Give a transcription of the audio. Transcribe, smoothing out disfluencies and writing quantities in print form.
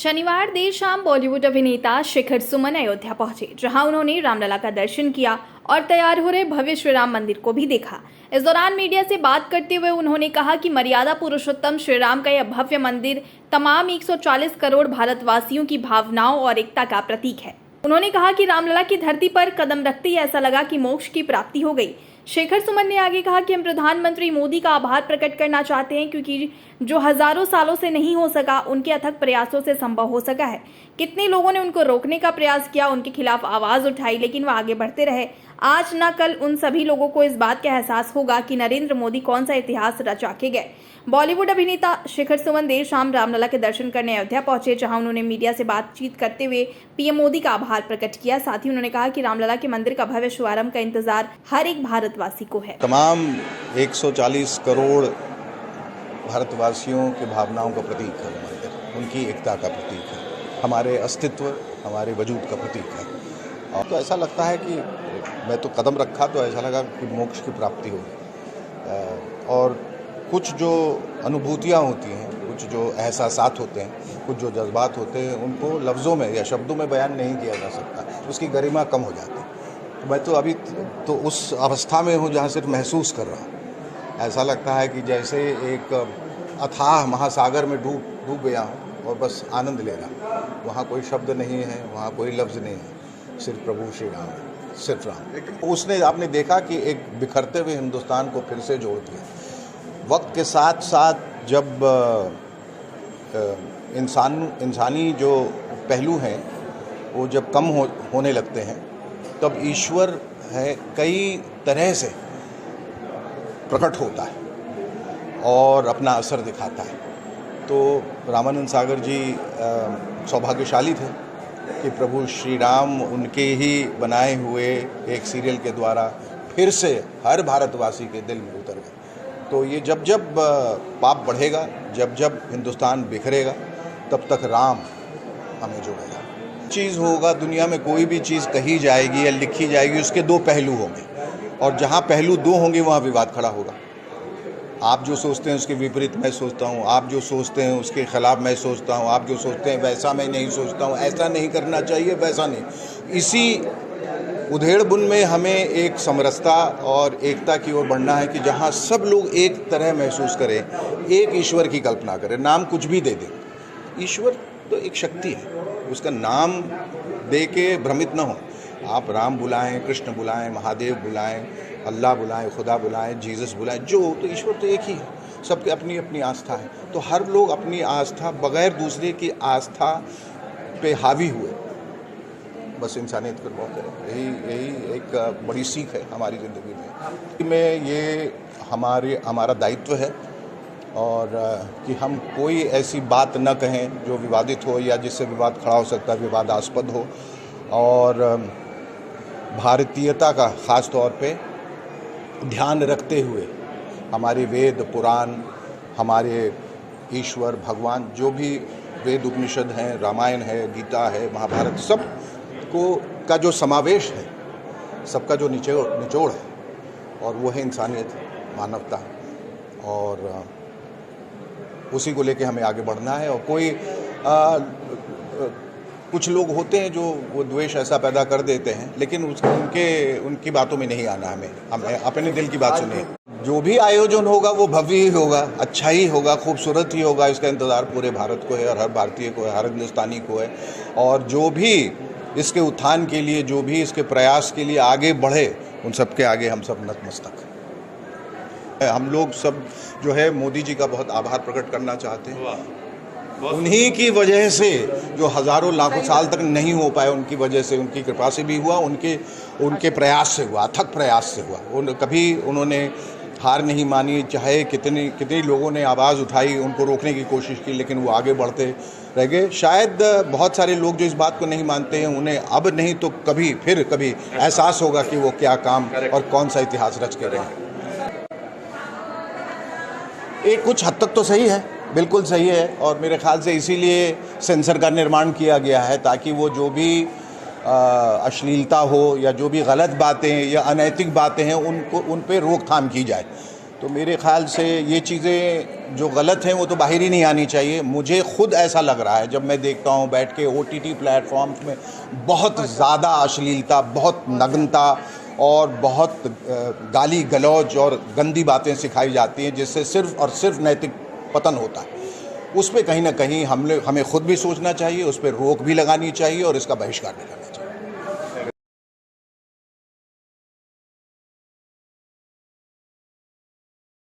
शनिवार देर शाम बॉलीवुड अभिनेता शिखर सुमन अयोध्या पहुंचे, जहां उन्होंने रामलला का दर्शन किया और तैयार हो रहे भव्य श्री राम मंदिर को भी देखा। इस दौरान मीडिया से बात करते हुए उन्होंने कहा कि मर्यादा पुरुषोत्तम श्री राम का यह भव्य मंदिर तमाम 140 करोड़ भारतवासियों की भावनाओं और एकता का प्रतीक है। उन्होंने कहा कि रामलला की धरती पर कदम रखते ही ऐसा लगा कि मोक्ष की प्राप्ति हो गई। शेखर सुमन ने आगे कहा कि हम प्रधानमंत्री मोदी का आभार प्रकट करना चाहते हैं, क्योंकि जो हजारों सालों से नहीं हो सका, उनके अथक प्रयासों से संभव हो सका है। कितने लोगों ने उनको रोकने का प्रयास किया, उनके खिलाफ आवाज उठाई, लेकिन वह आगे बढ़ते रहे। आज न कल उन सभी लोगों को इस बात का एहसास होगा कि नरेंद्र मोदी कौन सा इतिहास रचा के गए। बॉलीवुड अभिनेता शिखर सुमन देर शाम रामलला के दर्शन करने अयोध्या पहुंचे, जहां उन्होंने मीडिया से बातचीत करते हुए पीएम मोदी का आभार प्रकट किया। साथ ही उन्होंने कहा कि रामलला के मंदिर का भव्य शुभारंभ का इंतजार हर एक भारतवासी को है। तमाम 140 करोड़ भारतवासियों की भावनाओं का प्रतीक है मंदिर, उनकी एकता का प्रतीक है, हमारे अस्तित्व, हमारे वजूद का प्रतीक है। और तो ऐसा लगता है कि मैं तो कदम रखा तो ऐसा लगा कि मोक्ष की प्राप्ति होगी। और कुछ जो अनुभूतियाँ होती हैं, कुछ जो एहसासात होते हैं, कुछ जो जज्बात होते हैं, उनको लफ्ज़ों में या शब्दों में बयान नहीं किया जा सकता, उसकी गरिमा कम हो जाती है। मैं तो अभी तो उस अवस्था में हूँ जहाँ सिर्फ महसूस कर रहा हूँ। ऐसा लगता है कि जैसे एक अथाह महासागर में डूब गया हूँ और बस आनंद ले रहा हूँ। वहाँ कोई शब्द नहीं है, वहाँ कोई लफ्ज़ नहीं है, सिर्फ प्रभु श्री राम है, सिर्फ राम। उसने आपने देखा कि एक बिखरते हुए हिंदुस्तान को फिर से जोड़ दिया। वक्त के साथ साथ जब इंसानी जो पहलू हैं वो जब कम होने लगते हैं, तब ईश्वर है कई तरह से प्रकट होता है और अपना असर दिखाता है। तो रामानंद सागर जी सौभाग्यशाली थे कि प्रभु श्री राम उनके ही बनाए हुए एक सीरियल के द्वारा फिर से हर भारतवासी के दिल में उतर गए। तो ये जब जब पाप बढ़ेगा, जब जब हिंदुस्तान बिखरेगा, तब तक राम हमें जोड़ेगा। चीज़ होगा, दुनिया में कोई भी चीज़ कही जाएगी या लिखी जाएगी, उसके दो पहलू होंगे, और जहाँ पहलू दो होंगे वहाँ विवाद खड़ा होगा। आप जो सोचते हैं उसके विपरीत मैं सोचता हूँ, आप जो सोचते हैं उसके खिलाफ मैं सोचता हूँ, आप जो सोचते हैं वैसा मैं नहीं सोचता हूँ, ऐसा नहीं करना चाहिए, वैसा नहीं। इसी उधेड़-बुन में हमें एक समरसता और एकता की ओर बढ़ना है कि जहाँ सब लोग एक तरह महसूस करें, एक ईश्वर की कल्पना करें। नाम कुछ भी दे दें, ईश्वर तो एक शक्ति है, उसका नाम दे के भ्रमित न हो। आप राम बुलाएं, कृष्ण बुलाएं, महादेव बुलाएं, अल्लाह बुलाएं, खुदा बुलाएं, जीसस बुलाएं, जो तो ईश्वर तो एक ही है। सबकी अपनी अपनी आस्था है, तो हर लोग अपनी आस्था बगैर दूसरे की आस्था पे हावी हुए बस इंसानियत पर बहुत है। यही एक बड़ी सीख है हमारी ज़िंदगी में। ये हमारा दायित्व है और कि हम कोई ऐसी बात न कहें जो विवादित हो या जिससे विवाद खड़ा हो सकता है, विवादास्पद हो। और भारतीयता का ख़ास तौर पे ध्यान रखते हुए हमारे वेद पुराण, हमारे ईश्वर भगवान, जो भी वेद उपनिषद हैं, रामायण है, गीता है, महाभारत, सब का जो समावेश है, सबका जो निचोड़ है, और वो है इंसानियत, मानवता, और उसी को लेके हमें आगे बढ़ना है। और कोई कुछ लोग होते हैं जो वो द्वेष ऐसा पैदा कर देते हैं, लेकिन उनकी बातों में नहीं आना। हमें अपने दिल की बात सुनिए। जो भी आयोजन होगा वो भव्य ही होगा, अच्छा ही होगा, खूबसूरत ही होगा। इसका इंतज़ार पूरे भारत को है और हर भारतीय को है, हर हिंदुस्तानी को है। और जो भी इसके उत्थान के लिए, जो भी इसके प्रयास के लिए आगे बढ़े, उन सब के आगे हम सब नतमस्तक हैं। हम लोग सब जो है मोदी जी का बहुत आभार प्रकट करना चाहते हैं। उन्हीं की वजह से जो हज़ारों लाखों साल तक नहीं हो पाए, उनकी वजह से, उनकी कृपा से भी हुआ, उनके प्रयास से हुआ, अथक प्रयास से हुआ। कभी उन्होंने हार नहीं मानी, चाहे कितने लोगों ने आवाज़ उठाई, उनको रोकने की कोशिश की, लेकिन वो आगे बढ़ते रह गए। शायद बहुत सारे लोग जो इस बात को नहीं मानते हैं, उन्हें अब नहीं तो कभी फिर कभी एहसास होगा कि वो क्या काम और कौन सा इतिहास रच के रहे हैं। एक कुछ हद तक तो सही है, बिल्कुल सही है, और मेरे ख्याल से इसीलिए सेंसर का निर्माण किया गया है, ताकि वो जो भी अश्लीलता हो या जो भी गलत बातें या अनैतिक बातें हैं, उन पे रोकथाम की जाए। तो मेरे ख्याल से ये चीज़ें जो गलत हैं वो तो बाहर ही नहीं आनी चाहिए। मुझे खुद ऐसा लग रहा है जब मैं देखता हूँ बैठ के OTT प्लेटफॉर्म्स में बहुत ज़्यादा अश्लीलता, बहुत नग्नता और बहुत गाली गलौज और गंदी बातें सिखाई जाती हैं, जिससे सिर्फ़ और सिर्फ नैतिक पतन होता है। उस पर कहीं ना कहीं हमें खुद भी सोचना चाहिए, उस पर रोक भी लगानी चाहिए और इसका बहिष्कार भी करना चाहिए।